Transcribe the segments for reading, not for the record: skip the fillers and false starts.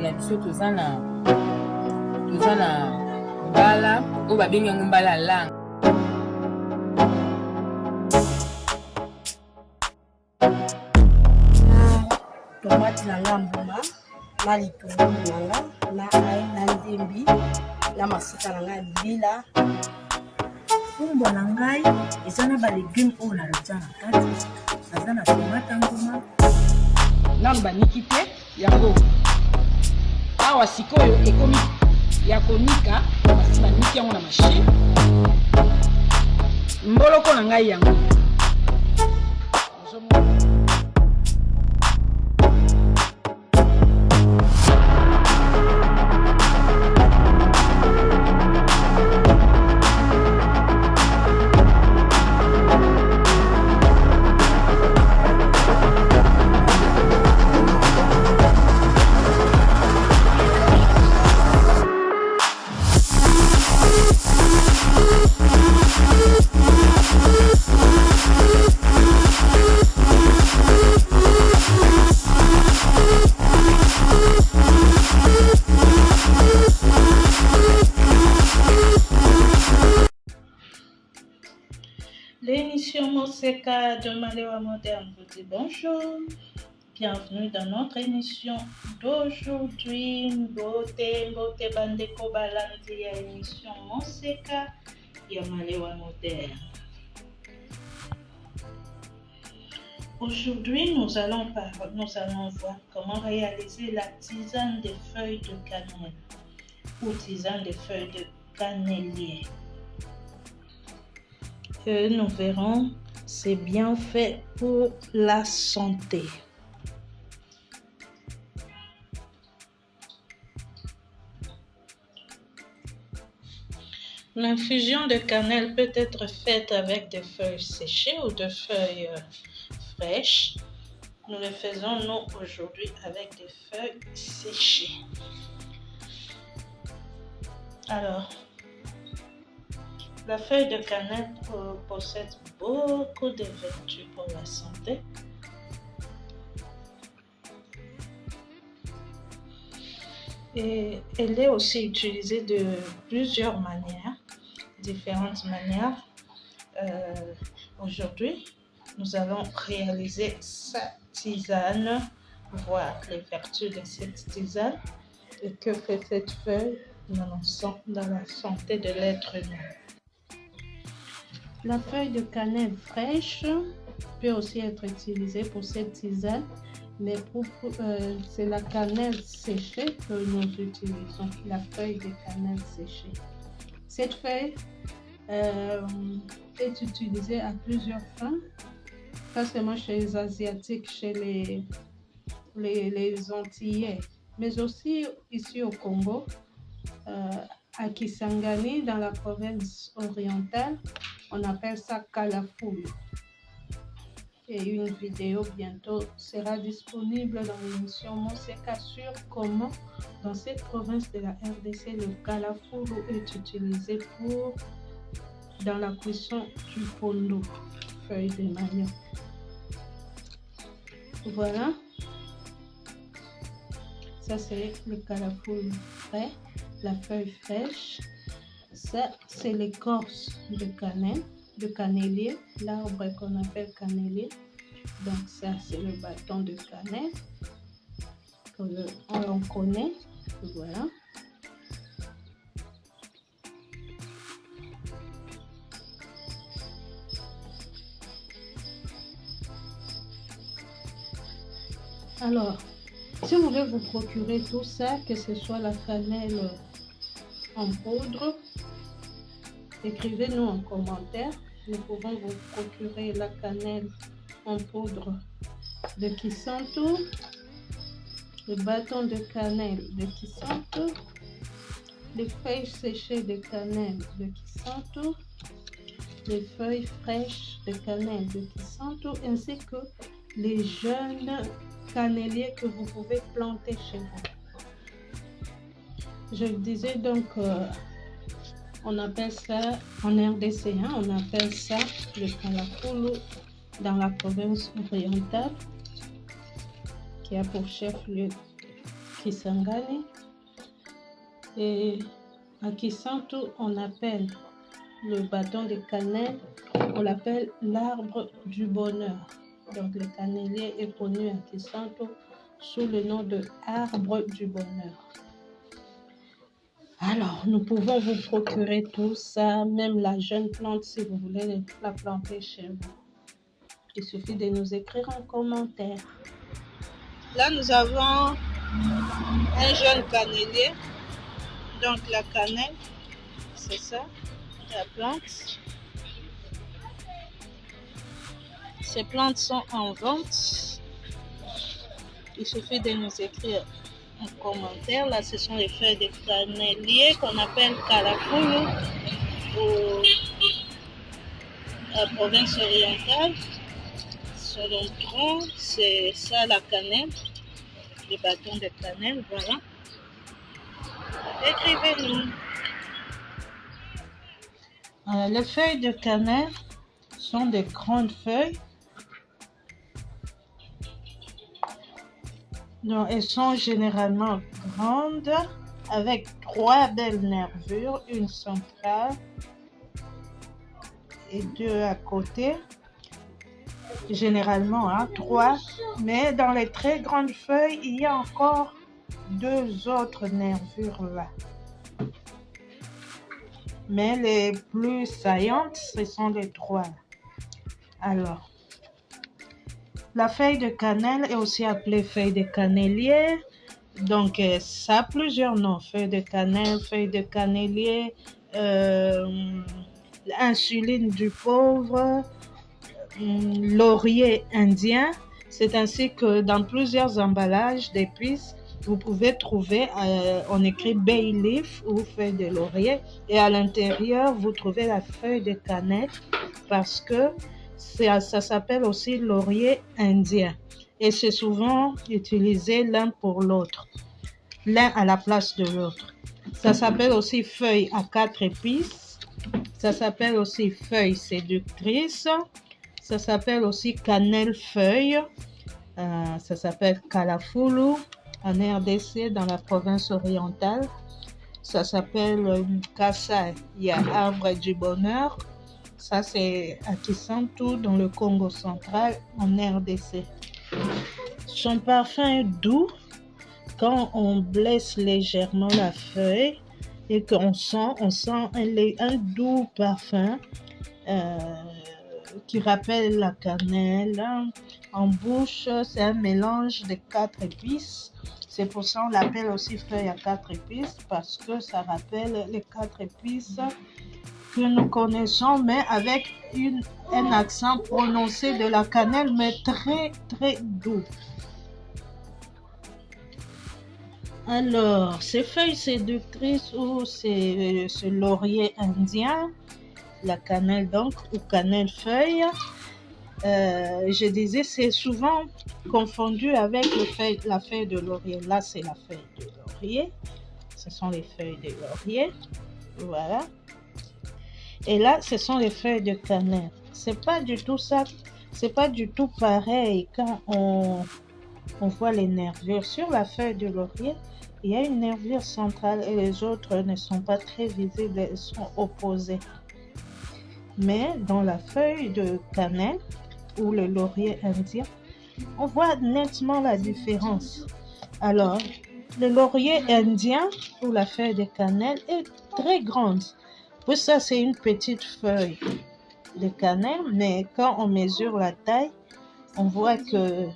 na biso toza na mbala oyo babengi yango mbala lang. Tomate na nga mbuma na litungulu na nga na ai na ndembi na masika na nga libila. Fumbwa na ngai eza na balegume oyo natia na kati, naza na tomate mbuma nanu baniki te yango awa sikoyo ekomi ya konika, basi baniki yango na machine. Mboloko na ngai yango L'émission Moseka de Malewa Moderne vous dit bonjour. Bienvenue dans notre émission d'aujourd'hui. Mbote bandeko balandi ya émission Moseka ya Malewa Moderne. Aujourd'hui, nous allons voir comment réaliser la tisane des feuilles de cannelle ou tisane des feuilles de cannelier. Que nous verrons ses bienfaits pour la santé. L'infusion de cannelle peut être faite avec des feuilles séchées ou de feuilles fraîches. Nous le faisons nous aujourd'hui avec des feuilles séchées. Alors, la feuille de cannelle possède beaucoup de vertus pour la santé. Et elle est aussi utilisée de plusieurs manières, différentes manières. Aujourd'hui, nous allons réaliser sa tisane, voir les vertus de cette tisane et que fait cette feuille dans la santé de l'être humain. La feuille de cannelle fraîche peut aussi être utilisée pour cette tisane, mais c'est la cannelle séchée que nous utilisons, la feuille de cannelle séchée. Cette feuille est utilisée à plusieurs fins, pas seulement chez les Asiatiques, chez les Antillais, mais aussi ici au Congo, à Kisangani, dans la province orientale. On appelle ça Kalafulu. Et une vidéo bientôt sera disponible dans l'émission Moseka sur comment dans cette province de la RDC le Kalafulu est utilisé dans la cuisson du pondo, feuille de manioc. Voilà. Ça c'est le Kalafulu frais, la feuille fraîche. Ça, c'est l'écorce de cannelle, de cannelier, l'arbre qu'on appelle cannelier. Donc ça, c'est le bâton de cannelle on connaît. Voilà. Alors, si vous voulez vous procurer tout ça, que ce soit la cannelle en poudre, écrivez-nous en commentaire. Nous pouvons vous procurer la cannelle en poudre de Kisantu, le bâton de cannelle de Kisantu, les feuilles séchées de cannelle de Kisantu, les feuilles fraîches de cannelle de Kisantu, ainsi que les jeunes canneliers que vous pouvez planter chez vous. Je disais donc, on appelle ça en RDC, on appelle ça le Kalafulu dans la province orientale, qui a pour chef-lieu Kisangani. Et à Kisantu, on appelle le bâton de cannelle, on l'appelle l'arbre du bonheur. Donc le cannelier est connu à Kisantu sous le nom de arbre du bonheur. Alors, nous pouvons vous procurer tout ça, même la jeune plante, si vous voulez la planter chez vous. Il suffit de nous écrire en commentaire. Là, nous avons un jeune cannelier. Donc, la cannelle, c'est ça, la plante. Ces plantes sont en vente. Il suffit de nous écrire en commentaire. Là, ce sont les feuilles de cannelier qu'on appelle kalafulu à la province orientale. Selon le tronc, c'est ça la cannelle, les bâtons de cannelle, voilà. Écrivez-nous. Les feuilles de cannelle sont des grandes feuilles. Donc, elles sont généralement grandes avec 3 belles nervures, une centrale et 2 à côté. Généralement 3, mais dans les très grandes feuilles, il y a encore 2 autres nervures là. Mais les plus saillantes, ce sont les 3. Alors, la feuille de cannelle est aussi appelée feuille de cannelier. Donc, ça a plusieurs noms. Feuille de cannelle, feuille de cannelier, insuline du pauvre, laurier indien. C'est ainsi que dans plusieurs emballages d'épices, vous pouvez trouver, on écrit bay leaf ou feuille de laurier, et à l'intérieur, vous trouvez la feuille de cannelle parce que ça s'appelle aussi laurier indien. Et c'est souvent utilisé l'un pour l'autre, l'un à la place de l'autre. Ça s'appelle aussi feuille à 4 épices. Ça s'appelle aussi feuille séductrice. Ça s'appelle aussi cannelle feuille. Ça s'appelle kalafulu en RDC dans la province orientale. Ça s'appelle Kasai, il y a arbre du bonheur. Ça c'est à Kisantu dans le Congo central en RDC. Son parfum est doux quand on blesse légèrement la feuille et qu'on sent un doux parfum qui rappelle la cannelle. En bouche, c'est un mélange de 4 épices. C'est pour ça qu'on l'appelle aussi feuille à 4 épices parce que ça rappelle les 4 épices que nous connaissons, mais avec un accent prononcé de la cannelle, mais très très doux. Alors, ces feuilles séductrices ou ce laurier indien, la cannelle donc, ou cannelle feuille, je disais, c'est souvent confondu avec la feuille de laurier. Là, c'est la feuille de laurier. Ce sont les feuilles de laurier. Voilà. Et là, ce sont les feuilles de cannelle. C'est pas du tout ça. C'est pas du tout pareil quand on voit les nervures. Sur la feuille de laurier, il y a une nervure centrale et les autres ne sont pas très visibles, elles sont opposées. Mais dans la feuille de cannelle ou le laurier indien, on voit nettement la différence. Alors, le laurier indien ou la feuille de cannelle est très grande. Puis ça, c'est une petite feuille de cannelle, mais quand on mesure la taille, on voit que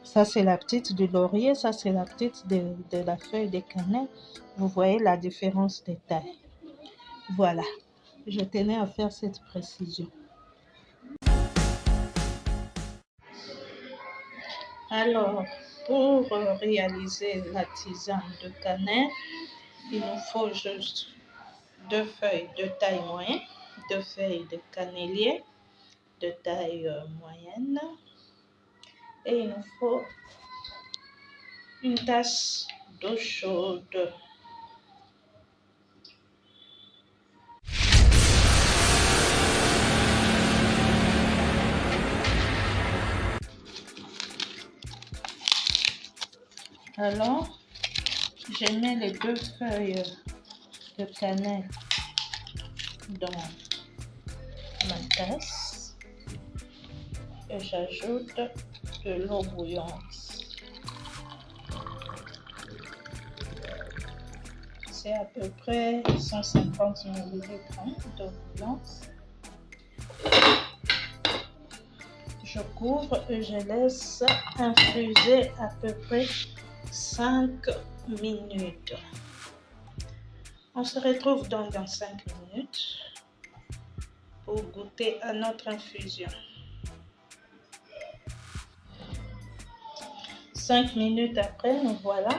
ça, c'est la petite du laurier, ça, c'est la petite de la feuille de cannelle. Vous voyez la différence de taille. Voilà. Je tenais à faire cette précision. Alors, pour réaliser la tisane de cannelle, il nous faut juste 2 feuilles de taille moyenne, 2 feuilles de cannelier de taille moyenne, et il nous faut une tasse d'eau chaude. Alors, je mets les 2 feuilles de cannelle dans ma tasse et j'ajoute de l'eau bouillante. C'est à peu près 150 ml d'eau bouillante. Je couvre et je laisse infuser à peu près 5 minutes. On se retrouve donc dans 5 minutes pour goûter à notre infusion. 5 minutes après, nous voilà.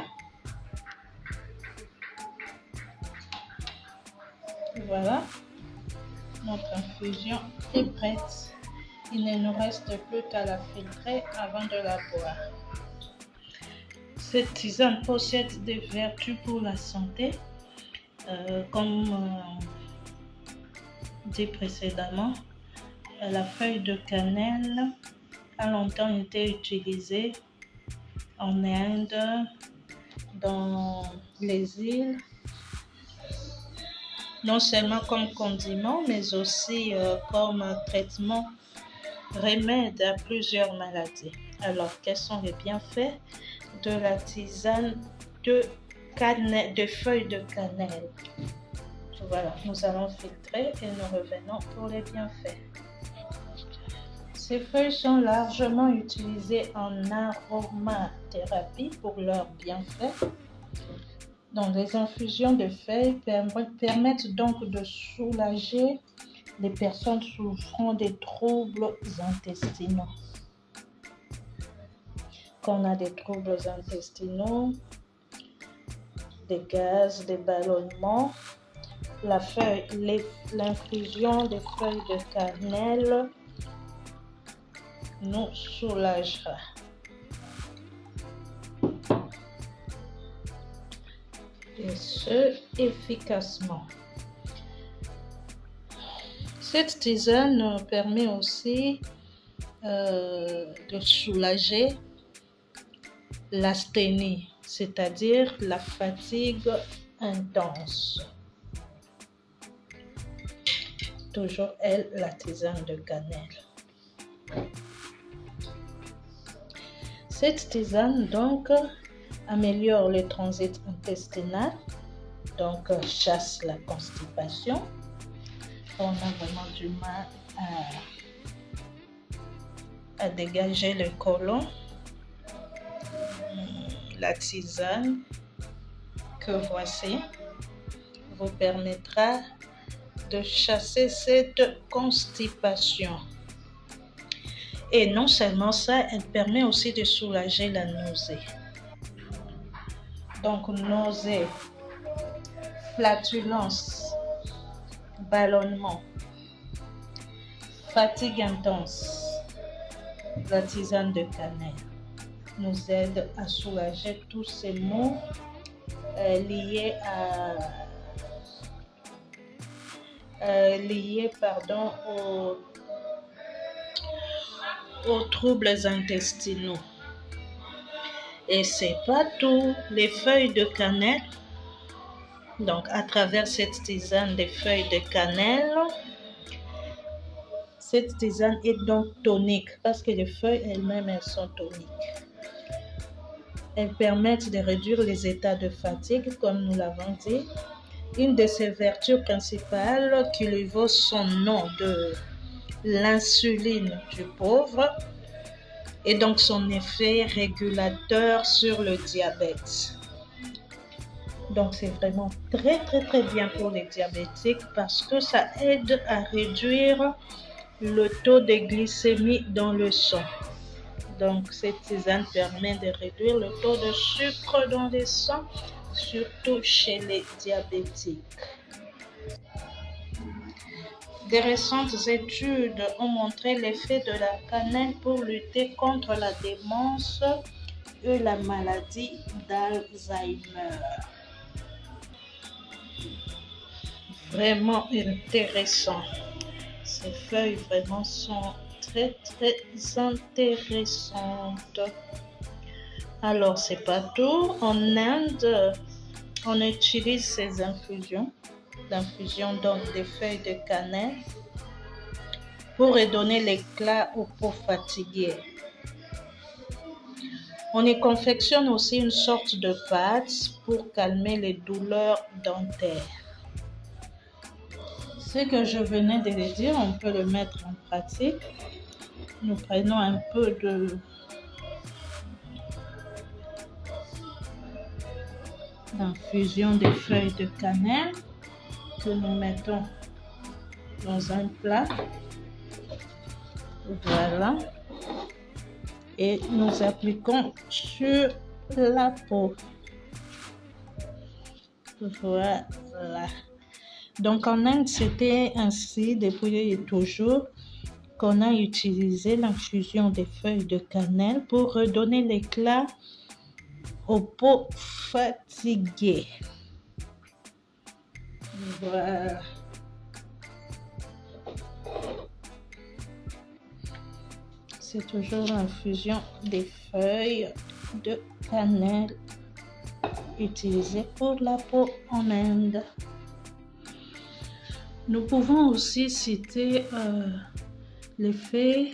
Voilà, notre infusion est prête. Il ne nous reste plus qu'à la filtrer avant de la boire. Cette tisane possède des vertus pour la santé, comme dit précédemment. La feuille de cannelle a longtemps été utilisée en Inde, dans les îles, non seulement comme condiment, mais aussi comme traitement, remède à plusieurs maladies. Alors, quels sont les bienfaits de la tisane de feuilles de cannelle? Voilà, nous allons filtrer et nous revenons pour les bienfaits. Ces feuilles sont largement utilisées en aromathérapie pour leurs bienfaits. Donc, les infusions de feuilles permettent donc de soulager les personnes souffrant des troubles intestinaux. Quand on a des troubles intestinaux, des gaz, des ballonnements, l'infusion des feuilles de cannelle nous soulagera. Et ce, efficacement. Cette tisane permet aussi de soulager l'asthénie, c'est-à-dire la fatigue intense. Toujours elle, la tisane de cannelle. Cette tisane donc améliore le transit intestinal, donc chasse la constipation. On a vraiment du mal à dégager le côlon. La tisane que voici vous permettra de chasser cette constipation. Et non seulement ça, elle permet aussi de soulager la nausée. Donc, nausée, flatulence, ballonnement, fatigue intense. La tisane de cannelle nous aide à soulager tous ces maux liés aux troubles intestinaux. Et c'est pas tout, les feuilles de cannelle, donc à travers cette tisane des feuilles de cannelle, cette tisane est donc tonique parce que les feuilles elles-mêmes elles sont toniques. Elles permettent de réduire les états de fatigue comme nous l'avons dit. Une de ses vertus principales qui lui vaut son nom de l'insuline du pauvre et donc son effet régulateur sur le diabète. Donc c'est vraiment très bien pour les diabétiques parce que ça aide à réduire le taux de glycémie dans le sang. Donc cette tisane permet de réduire le taux de sucre dans le sang, surtout chez les diabétiques. Des récentes études ont montré l'effet de la cannelle pour lutter contre la démence et la maladie d'Alzheimer. Vraiment intéressant. Ces feuilles vraiment sont très intéressantes. Alors, c'est pas tout. En Inde, on utilise ces infusions, donc des feuilles de cannelle, pour redonner l'éclat aux peaux fatiguées. On y confectionne aussi une sorte de pâte pour calmer les douleurs dentaires. Ce que je venais de le dire, on peut le mettre en pratique. Nous prenons un peu d'infusion des feuilles de cannelle que nous mettons dans un plat. Voilà. Et nous appliquons sur la peau. Voilà. Donc en Inde, c'était ainsi depuis toujours qu'on a utilisé l'infusion des feuilles de cannelle pour redonner l'éclat aux peaux fatiguées. Voilà. C'est toujours l'infusion des feuilles de cannelle utilisées pour la peau en Inde. Nous pouvons aussi citer l'effet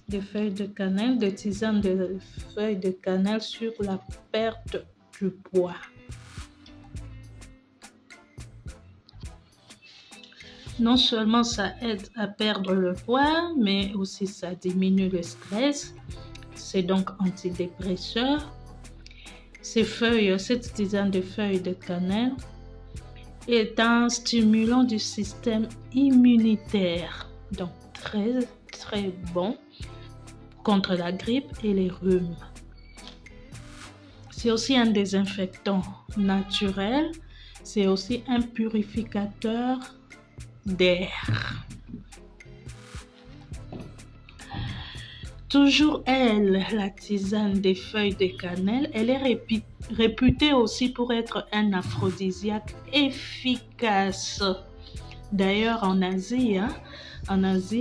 des feuilles de cannelle, des tisanes de feuilles de cannelle sur la perte du poids. Non seulement ça aide à perdre le poids, mais aussi ça diminue le stress. C'est donc antidépresseur. Cette tisane de feuilles de cannelle est un stimulant du système immunitaire, donc très très bon contre la grippe et les rhumes. C'est aussi un désinfectant naturel, c'est aussi un purificateur d'air. Toujours elle, la tisane des feuilles de cannelle, elle est réputée aussi pour être un aphrodisiaque efficace. D'ailleurs, en Asie,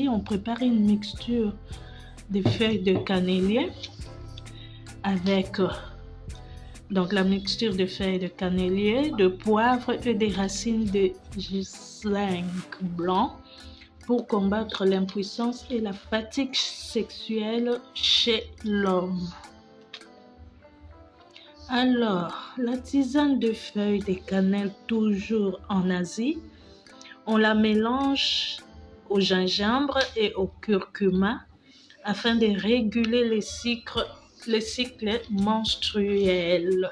on prépare une mixture de feuilles de cannelier avec donc la mixture de feuilles de cannelier, de poivre et des racines de ghislain blanc pour combattre l'impuissance et la fatigue sexuelle chez l'homme. Alors, la tisane de feuilles de cannelle, toujours en Asie, on la mélange au gingembre et au curcuma afin de réguler les cycles menstruels.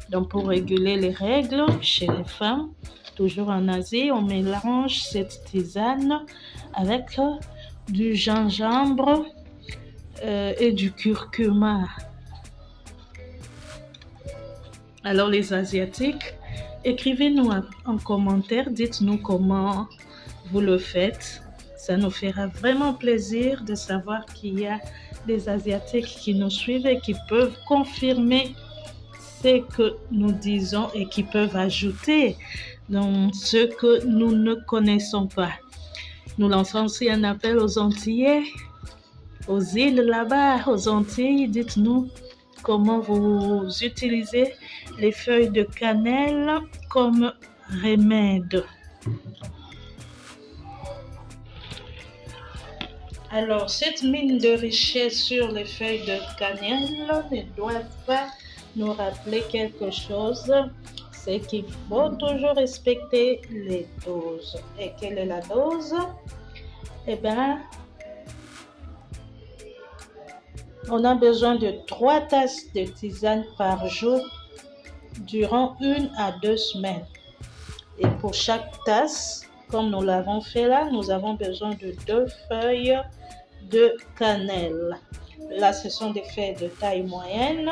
Donc, pour réguler les règles chez les femmes, toujours en Asie, on mélange cette tisane avec du gingembre et du curcuma. Alors les Asiatiques, écrivez-nous en commentaire, dites-nous comment vous le faites. Ça nous fera vraiment plaisir de savoir qu'il y a des Asiatiques qui nous suivent et qui peuvent confirmer ce que nous disons et qui peuvent ajouter dans ce que nous ne connaissons pas. Nous lançons aussi un appel aux Antillais, aux îles là-bas, aux Antilles. Dites-nous comment vous utilisez les feuilles de cannelle comme remède. Alors, cette mine de richesse sur les feuilles de cannelle ne doit pas nous rappeler quelque chose, c'est qu'il faut toujours respecter les doses. Et quelle est la dose? Eh bien, on a besoin de 3 tasses de tisane par jour durant 1 à 2 semaines. Et pour chaque tasse, comme nous l'avons fait là, nous avons besoin de 2 feuilles de cannelle. Là, ce sont des feuilles de taille moyenne.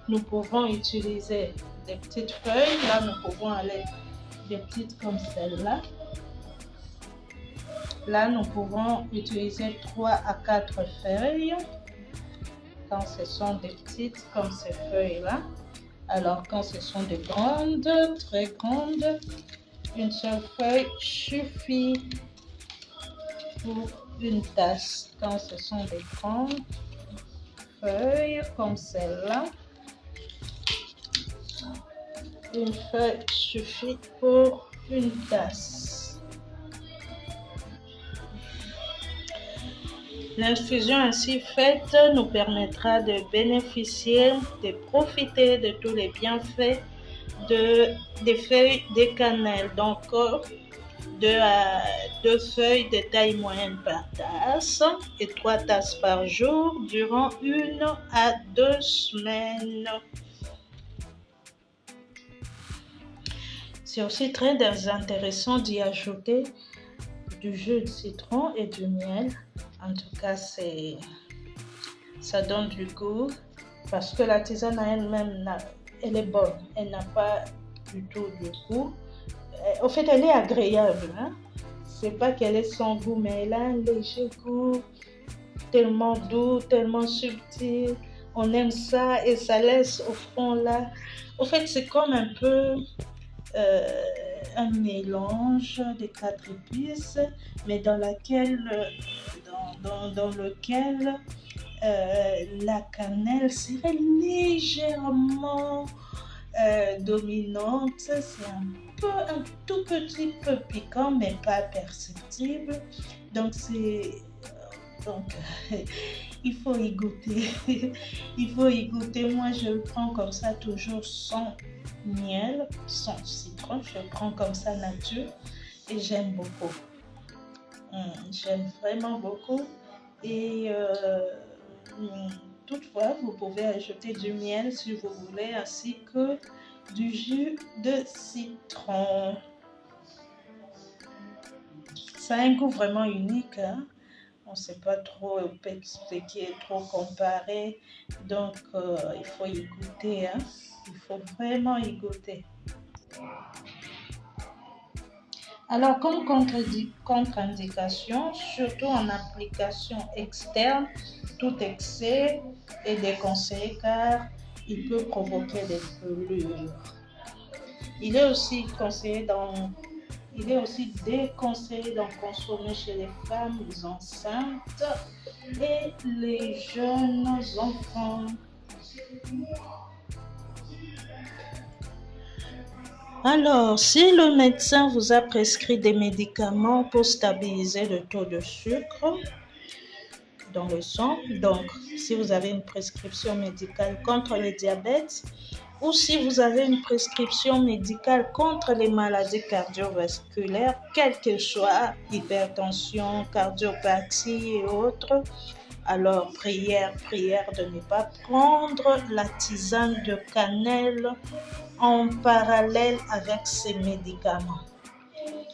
Nous pouvons utiliser des petites feuilles. Là, nous pouvons aller des petites comme celle-là. Là, nous pouvons utiliser 3 à 4 feuilles. Quand ce sont des petites comme ces feuilles-là. Alors, quand ce sont des grandes, très grandes, une seule feuille suffit pour une tasse. Quand ce sont des grandes feuille comme celle-là. Une feuille suffit pour une tasse. L'infusion ainsi faite nous permettra de bénéficier, de profiter de tous les bienfaits des feuilles de cannelle. Donc, 2 feuilles de taille moyenne par tasse et 3 tasses par jour durant 1 à 2 semaines. C'est aussi très intéressant d'y ajouter du jus de citron et du miel. En tout cas, ça donne du goût parce que la tisane à elle-même, elle est bonne. Elle n'a pas du tout de goût. Au fait, elle est agréable. Hein? C'est pas qu'elle est sans goût, mais elle a un léger goût tellement doux, tellement subtil. On aime ça et ça laisse au fond là. Au fait, c'est comme un peu un mélange des 4 épices, mais dans lequel la cannelle serait légèrement dominante. C'est un tout petit peu piquant, mais pas perceptible. Donc il faut y goûter. Il faut y goûter. Moi, je le prends comme ça, toujours sans miel, sans citron. Je le prends comme ça nature et j'aime beaucoup. J'aime vraiment beaucoup. Et toutefois, vous pouvez ajouter du miel si vous voulez, ainsi que du jus de citron. Ça a un goût vraiment unique. Hein? On ne sait pas trop expliquer, trop comparer. Donc, il faut y goûter. Hein? Il faut vraiment y goûter. Alors, comme contre-indication, surtout en application externe, tout excès est déconseillé car il peut provoquer des brûlures. Il est aussi déconseillé d'en consommer chez les femmes enceintes et les jeunes enfants. Alors, si le médecin vous a prescrit des médicaments pour stabiliser le taux de sucre dans le sang, donc si vous avez une prescription médicale contre le diabète ou si vous avez une prescription médicale contre les maladies cardiovasculaires, quelles qu'elles soient, hypertension, cardiopathie et autres, alors prière de ne pas prendre la tisane de cannelle en parallèle avec ces médicaments.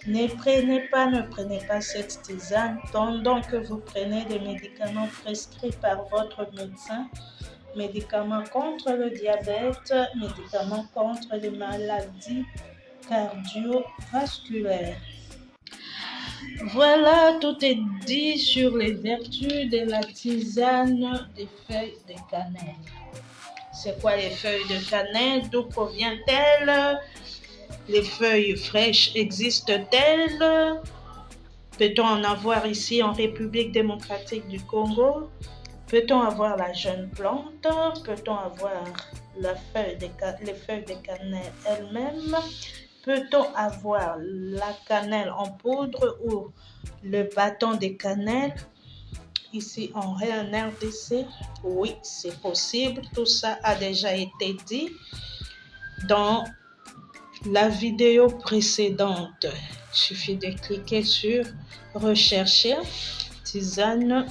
Ne prenez pas cette tisane pendant que vous prenez des médicaments prescrits par votre médecin, médicaments contre le diabète, médicaments contre les maladies cardiovasculaires. Voilà, tout est dit sur les vertus de la tisane des feuilles de cannelle. C'est quoi les feuilles de cannelle? D'où proviennent-elles? Les feuilles fraîches existent-elles? Peut-on en avoir ici en République démocratique du Congo? Peut-on avoir la jeune plante? Peut-on avoir les feuilles de cannelle elles-mêmes? Peut-on avoir la cannelle en poudre ou le bâton de cannelle? Ici en RDC, oui, c'est possible. Tout ça a déjà été dit dans la vidéo précédente. Il suffit de cliquer sur rechercher tisane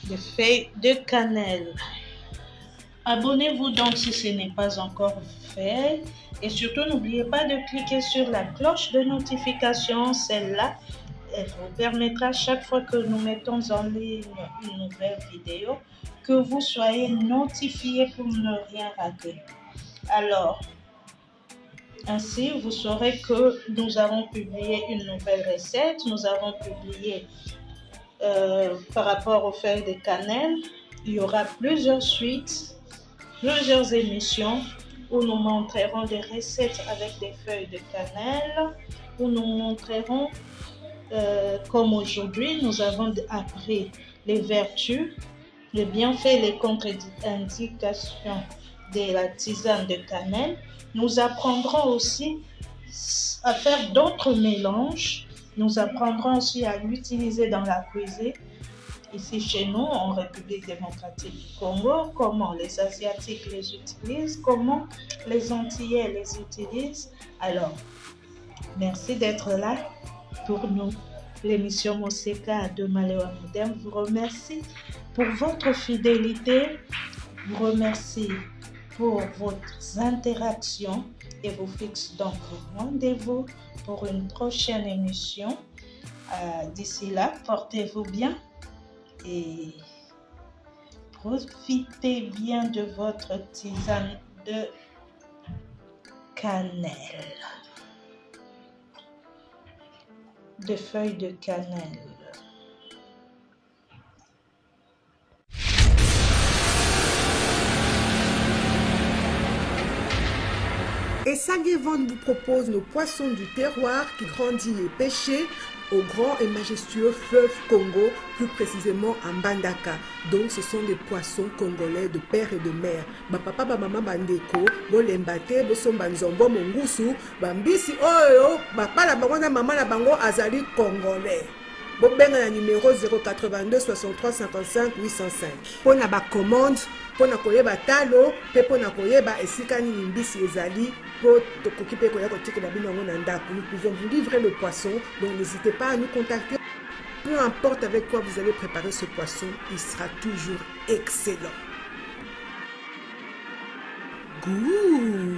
de feuilles de cannelle. Abonnez-vous donc si ce n'est pas encore fait. Et surtout, n'oubliez pas de cliquer sur la cloche de notification. Celle-là, elle vous permettra chaque fois que nous mettons en ligne une nouvelle vidéo que vous soyez notifiés pour ne rien rater. Alors, ainsi, vous saurez que nous avons publié une nouvelle recette. Nous avons publié par rapport aux feuilles de cannelle. Il y aura plusieurs suites, plusieurs émissions où nous montrerons des recettes avec des feuilles de cannelle, où nous montrerons, comme aujourd'hui, nous avons appris les vertus les bienfaits et les contre-indications de la tisane de cannelle. Nous apprendrons aussi à faire d'autres mélanges. Nous apprendrons aussi à l'utiliser dans la cuisine. Ici chez nous, en République démocratique du Congo, comment les Asiatiques les utilisent, comment les Antillais les utilisent. Alors, merci d'être là pour nous. L'émission Moseka de Malewa Moderne vous remercie pour votre fidélité, vous remercie pour vos interactions et vous fixe donc rendez-vous pour une prochaine émission. D'ici là, portez-vous bien et profitez bien de votre tisane de cannelle, de feuilles de cannelle. Et Sagevon vous propose nos poissons du terroir qui grandit et pêchés au grand et majestueux fleuve Congo, plus précisément en Mbandaka. Donc ce sont des poissons congolais de père et de mère. Ba papa ba maman bandeko, bo lembate, bo somba nzombo mongusu, bambisi oyo, ba pala bango na maman na bango azali congolais. Bo benga na numéro 082 63 55 805. Pona ba commande, pona koyeba talo, pe pona koyeba esika nini mbisi ezali. Nous pouvons vous livrer le poisson, donc n'hésitez pas à nous contacter. Peu importe avec quoi vous allez préparer ce poisson, il sera toujours excellent. Goût.